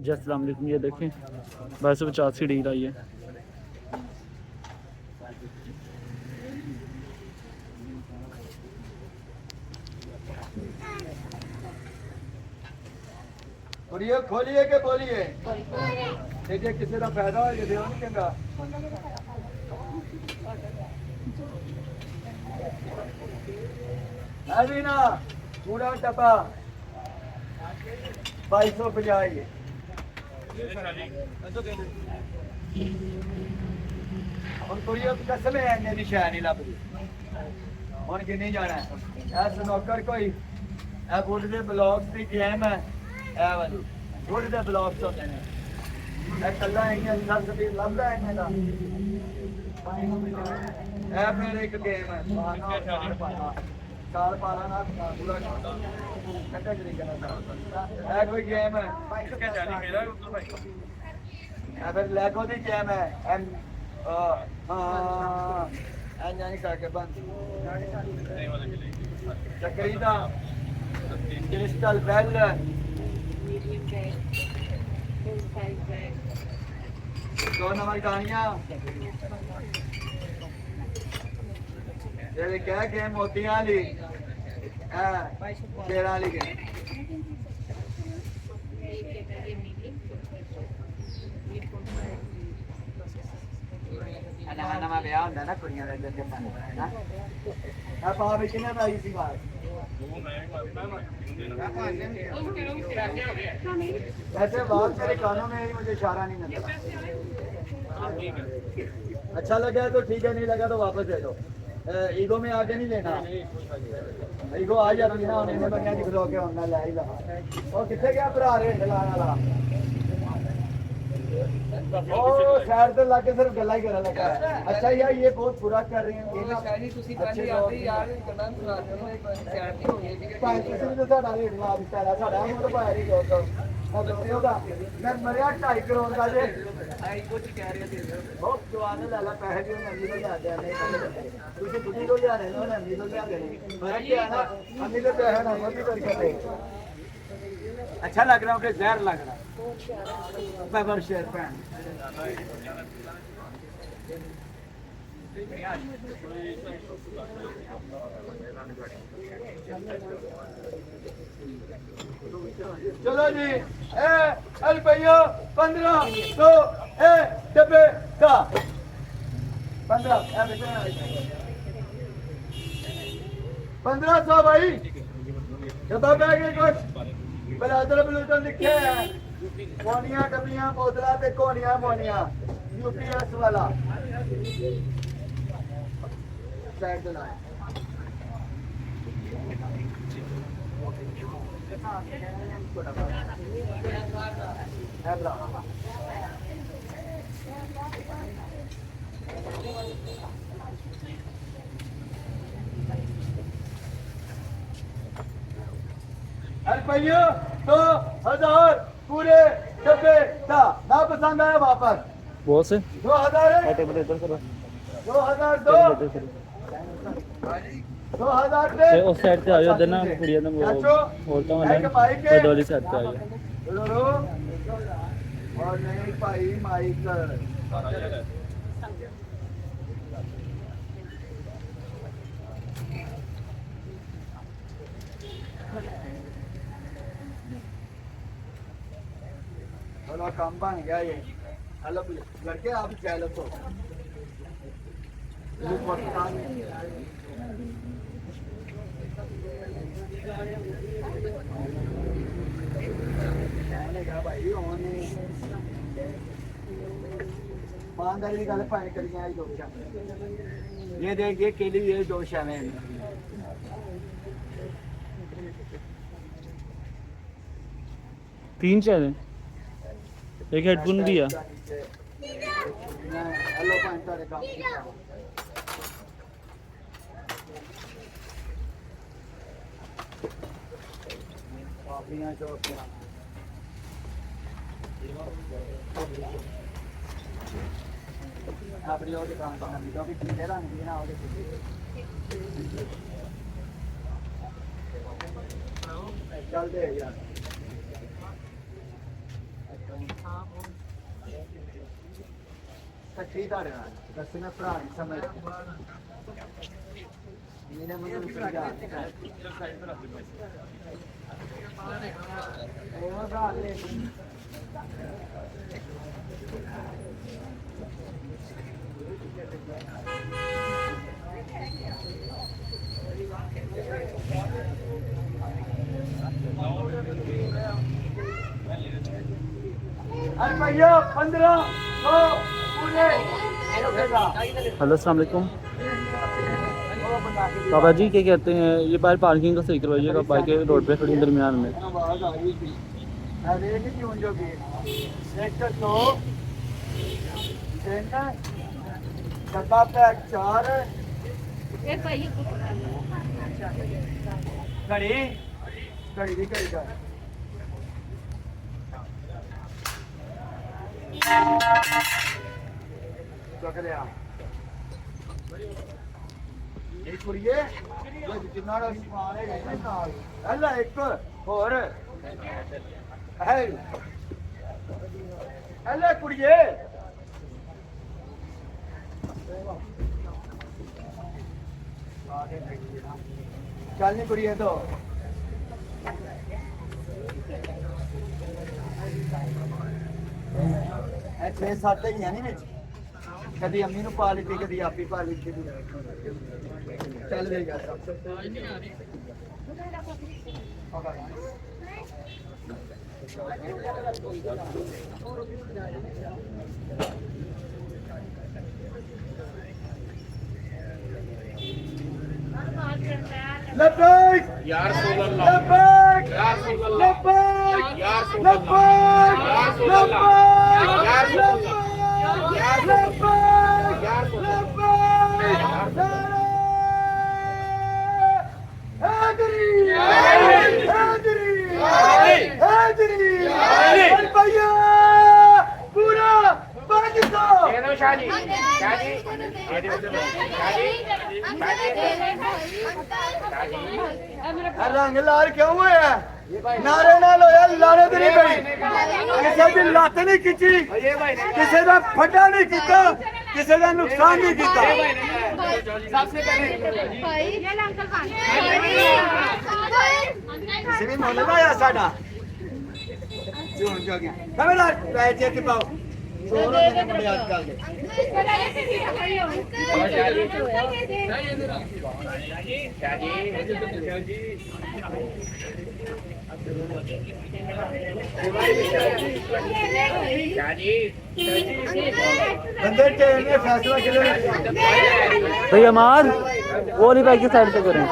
जी अस्सलाम वालेकुम। ये देखें 2285 डील आई है। खोलिए के बोलिए जे किसी का फायदा हो जे नहीं चंगा अभी ना पूरा टपा 2250 ਹੁਣ ਕੋਈ ਕਸਮ ਹੈ ਇੰਨੇ ਦੀ ਸ਼ੈ ਨਹੀਂ ਲੱਭਦੀ ਹੁਣ ਕਿੰਨੀ ਜਾਣਾ ਇਹ ਸਨੋਕਰ ਕੋਈ ਇਹ ਬੁੱਢ ਦੇ ਬਲੌਕਸ ਦੀ ਗੇਮ ਹੈ ਇਹ ਵਾਲੀ ਬੁੱਢ ਦੇ ਬਲੌਕਸ ਹੁੰਦੇ ਨੇ ਇਹ ਕੱਲਾ ਇੰਨੀਆਂ ਸੱਤ ਦੀ ਲੱਭਦਾ ਇੰਨੇ ਦਾ ਇਹ ਫਿਰ ਇੱਕ ਗੇਮ ਹੈ ਸਾਲ ਪਾਲਾ ਨਾ ਪੂਰਾ ਕੱਟਾ ਜਰੀ ਕਰਨਾ ਇਹ ਕੋਈ ਗੇਮ ਹੈ ਇਹ ਫਿਰ ਲੈਗੋ ਦੀ ਗੇਮ ਹੈ हाँ नहीं करके बंद चक्रीदा क्रिस्टल बेल दो नंबर कहानियाँ ये क्या गेम होती है ली शेरा ली गेम नवा ब्याह होंदा ना कुड़ियां दे दिल ते ना आ पा भी किने आई सी बात ऐसे बात मेरे कानों में ही मुझे इशारा नहीं नजर अच्छा लगा तो ठीक है नहीं लगा तो वापस दे दो ईगो में आके नहीं लेना ईगो आ जाती ना उन्हें बनिया दिख लो के होना ले ही लगा और किथे गया भरा रे लाना वाला शहर तो लाके सिर्फ गला ही करने लगा है अच्छा यार ये बहुत बुरा कर रहे हैं ये ना शायरी तुसी पहले आते यार करना सुना दो एक बार शहर नहीं हो गई भाई तुसी तो साडा रेट ला दिता है साडा हम तो भाई नहीं होता अब देखियो का मैं मरिया 2.5 करोड़ का जे आई कुछ कह रहे थे बहुत जवान लाला पैसे जो नंदी को आ जाने तुसी बुद्धि को जा रहे हो नंदी को क्या करें फर्क क्या है ना हम तो पैसे ना मत करके अच्छा लग रहा है कि जहर लग रहा है बाबर शेर पैन चलो जी रुपया 1500 डब्बे का 1500 भाई डब्बा बैग कुछ बलादर बलूदर लिखे हैं मोनिया डबियां बोतला ते कोनिया मोनिया यूपीएस वाला साइड देना है रुपये 2000 पूरे डब्बे था ना पसंद आया वापस बहुत से 2000 टेबल इधर करो 2002 2000 पे उस साइड से आयो देना कुड़िया ने वो औरतों वाले बदौली साइड पे आयो और नहीं भाई माइक चलो काम बन गया ये हेलो लड़के आप चलो तो ईमानदारी की गल भाई करियां दो ये देख ये केली ये 2 शैवे 3 चाहिए एक हेडफोन भी है हेलो भाई तारे काम कॉपियां चौकियां अपनी और दुकान पर नवी क्योंकि कितने रंग दी ना ਉਹਦੇ ਚੱਲਦੇ ਯਾਰ ਸੱਚੀ ਤੁਹਾਡੇ ਨਾਲ ਦੱਸ ਮੈਂ ਭਰਾ ਨਹੀਂ ਸਮਝ ਮੇਰੇ ਮਨ ਨੂੰ ਸਮਝਾ ਉਹ ਭਰਾ ਲੈ अरे भैया 15 100 पूरे हेलो अस्सलाम वालेकुम बाबा जी क्या कहते हैं ये बाहर पार्किंग का सही करवाइएगा बाइकें रोड पे खड़ी हैं दरमियान में आवाज आ रही थी अरे नहीं क्यों जो भी सेक्टर 2 देना डब्बा पैक 4 एक भाई घड़ी घड़ी भी घड़ी का शुक्रिया ਇਹ ਕੁੜੀਏ ਜਿੰਨਾ ਦਾ ਸਮਾਨ ਹੈ ਨਾ ਨਾਲ ਅੱਲਾ ਇੱਕ ਹੋਰ ਹੈ ਅੱਲਾ ਕੁੜੀਏ ਚੱਲ ਨੀ ਕੁੜੀਏ ਤੋਂ ਇਹ 6-7 ਹੀ ਨਹੀਂ ਵਿੱਚ ਕਦੀ ਅੰਮੀ ਨੂੰ ਪਾ ਲਈ ਕਦੀ ਆਪੀ ਪਾ ਲਈ ਚੱਲ ਵੇਗਾ لبيك يا رسول الله لبيك يا رسول الله لبيك يا رسول لبيك الله يا رسول الله يا رسول الله لبيك يا رسول الله هادري هادري هادري هادري هادري البيا بورا باجتو ये दो शादी शादी रंग लाल क्यों हुए नारे नाल होया लाने ते नहीं पई किसे दी लत नहीं खिंची किसे दा फड्डा नहीं कीता किसे दा नुकसान नहीं कीता भाई ये अंकल भाई किसी भी मोहल्ले दा आया साडा जोन जो गया कमेला पैसे के पाओ सोरो ने मुंडे आजकल दे बंदे ट्रेन में फैसला के लिए भाई अमार वो वाली बाइक की साइड से करें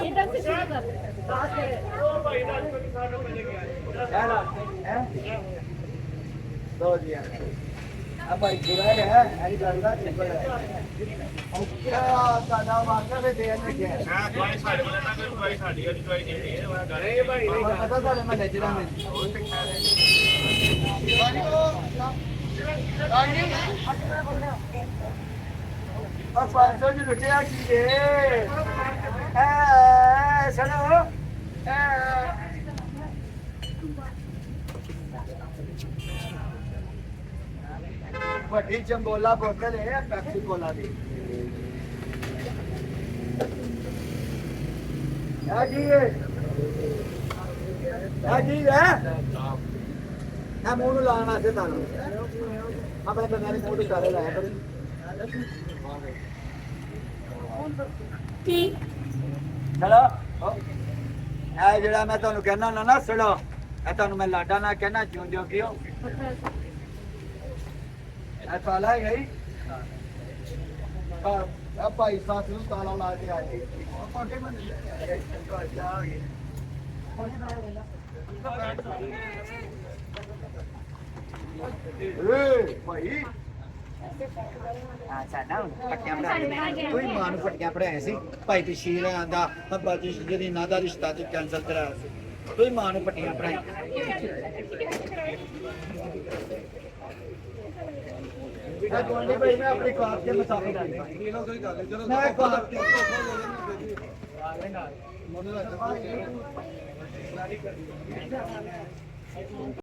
इधर से शुरू कर दो दिया अब भाई बुरा है ऐसी गलदा सिंपल है क्या सादा वाका पे दे ने क्या दवाई साड़ी वाला ना कोई दवाई साड़ी वाली दवाई नहीं है अरे भाई पता सारे में लेजरा में अब 500 जी रुपया की है सुनो ਵੱਡੀ ਚੰਬੋਲਾ ਬੋਤਲ ਹੈ ਪੈਪਸੀ ਕੋਲਾ ਦੀ ਆ ਜੀ ਹੈ ਨਾ ਮੂੰਹ ਨੂੰ ਲਾਉਣ ਵਾਸਤੇ ਤੁਹਾਨੂੰ ਆਪਣੇ ਬੰਦੇ ਨੇ ਮੂੰਹ ਤੇ ਸਾਰੇ ਲਾਇਆ ਕਰੀ ਚਲੋ ਇਹ ਜਿਹੜਾ ਮੈਂ ਤੁਹਾਨੂੰ ਕਹਿਣਾ ਨਾ ਸੁਣੋ ਇਹ ਤੁਹਾਨੂੰ ਮੈਂ ਲਾਡਾ ਨਾ ਕਹਿਣਾ ਜਿਉਂਦੇ ਹੋ ਕਿਉਂ ਇਹ ਤਾਲਾ ਹੈ ਗਈ ਆ ਭਾਈ ਸਾਥ ਨੂੰ ਤਾਲਾ ਲਾ ਕੇ ਆਏ ਕੋਟੇ ਬੰਦ ਭਾਈ ਸਾਡਾ ਪੱਟੀਆਂ ਬਣਾ ਕੋਈ ਮਾਂ ਨੂੰ ਪੱਟੀਆਂ ਪੜਾਇਆ ਸੀ ਭਾਈ ਤਸ਼ੀਰ ਆਂਦਾ ਬਾਜੀ ਜਿਹੜੀ ਨਾ ਦਾ ਰਿਸ਼ਤਾ ਤੇ ਕੈਂਸਲ ਕਰਾਇਆ ਸੀ ਕੋਈ ਮਾਂ ਨੂੰ ਪੱਟੀਆਂ ਪੜਾਈ मैं अपनी कार के मुताबिक मैं कार के